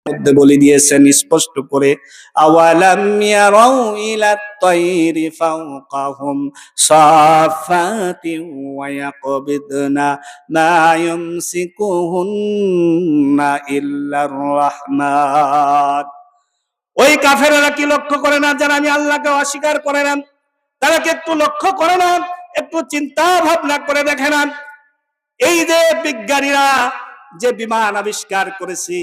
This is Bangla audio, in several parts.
মধ্যে বলে দিয়েছেন স্পষ্ট করে, আওয়ালাম ইয়ারাউ ইলাত তায়রি ফাওকাহুম সাফাতিন ওয়া ইয়াকবিদনা মা ইউমসিকুহুন্না ইল্লার রাহমান। ওই কাফেররা কি লক্ষ্য করে না যারা আমি আল্লাহকে অস্বীকার করে না? তারা কি একটু লক্ষ্য করে না, একটু চিন্তা ভাবনা করে দেখে না? এই যে বিজ্ঞানীরা যে বিমান আবিষ্কার করেছে,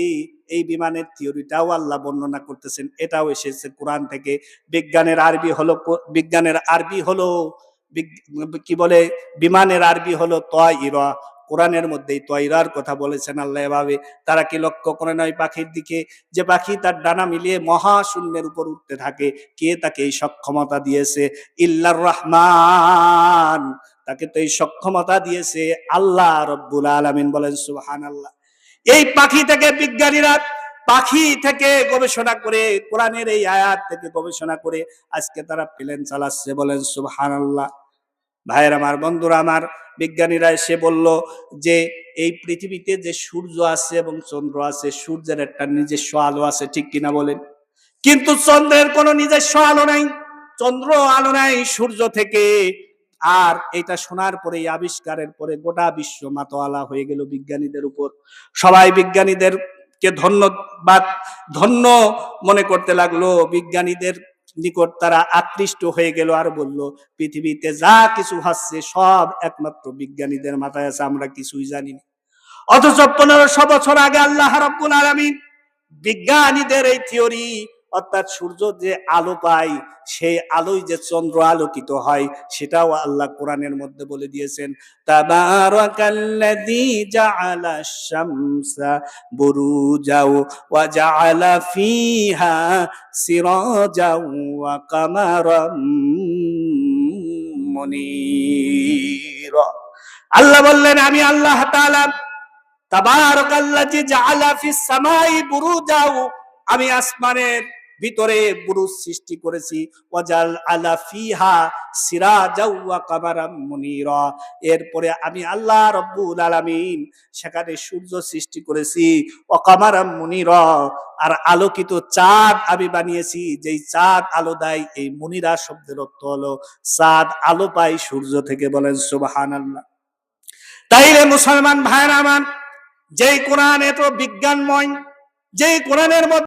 এই বিমানের থিওরিটাও আল্লাহ বর্ণনা করতেছেন, এটাও এসেছে কোরআন থেকে। বিজ্ঞানের আরবি হলো কি বলে, বিমানের আরবি হলো তয়রা। কোরআনের মধ্যেই তয়রার কথা বলেছেন আল্লাহ এভাবে। তারা কি লক্ষ্য করে না ওই পাখির দিকে, যে পাখি তার ডানা মিলিয়ে মহাশূন্যের উপর উঠতে থাকে? কে তাকে এই সক্ষমতা দিয়েছে? ইল্লার রহমান, তাকে তো এই সক্ষমতা দিয়েছে আল্লাহ রব্বুল আলামিন। বলেন সুবহানাল্লাহ। এই পাখি থেকে বিজ্ঞানীরা পাখি থেকে গবেষণা করে, কোরআনের এই আয়াত থেকে গবেষণা করে আজকে তারা প্লেন চালাচ্ছে। বলেন সুবহানাল্লাহ। ভাইয়ের আমার, বন্ধুরা আমার, বিজ্ঞানীরা এসে বলল যে এই পৃথিবীতে যে সূর্য আছে এবং চন্দ্র আছে, সূর্যের একটা নিজস্ব আলো আছে, ঠিক কিনা বলেন? কিন্তু চন্দ্রের কোনো নিজস্ব আলো নাই, চন্দ্র আলো নাই সূর্য থেকে। আর এটা শোনার পরে, আবিষ্কারের পরে গোটা বিশ্ব মাতোয়ালা হয়ে গেল বিজ্ঞানীদের উপর। সবাই বিজ্ঞানীদেরকে ধন্য মনে করতে লাগলো, বিজ্ঞানীদের নিকট তারা আকৃষ্ট হয়ে গেল। আর বলল, পৃথিবীতে যা কিছু হচ্ছে সব একমাত্র বিজ্ঞানীদের মাথায় আছে, আমরা কিছুই জানি না। অথচ 1500 বছর আগে আল্লাহ রাব্বুল আলামিন বিজ্ঞানীদের এই থিওরি, অর্থাৎ সূর্য যে আলো পায়, সেই আলোয় যে চন্দ্র আলোকিত হয়, সেটাও আল্লাহ কোরআনের মধ্যে বলে দিয়েছেন। তাবারাকাল্লাযী জাআলাশ শামসা বুরুজাও ওয়া জাআলা ফীহা সিরাজাও ওয়া কামারাম মুনীরা। আল্লাহ বললেন, আমি আল্লাহ তাআলা, তাবারাকাল্লাযী জাআলা ফিস সামাই বুরুজাও, আমি আসমানের ভিতরে বুরুজ সৃষ্টি করেছি, ওয়াজাল আলা ফিহা সিরাজাও ওয়া কামারাম মুনীরা। এরপরে আমি আল্লাহ রাব্বুল আলামিন সেখানে সূর্য সৃষ্টি করেছি, ওয়া কামারাম মুনীরা, আর আলোকিত চাঁদ আমি বানিয়েছি, যেই চাঁদ আলো দেয়। এই মুনীরা শব্দের অর্থ হলো চাঁদ আলো পায় সূর্য থেকে। বলেন সুবহানাল্লাহ। তাইলে মুসলমান ভাইরা আমার, যেই কোরআন এত বিজ্ঞানময়, যেই কোরআনের মধ্যে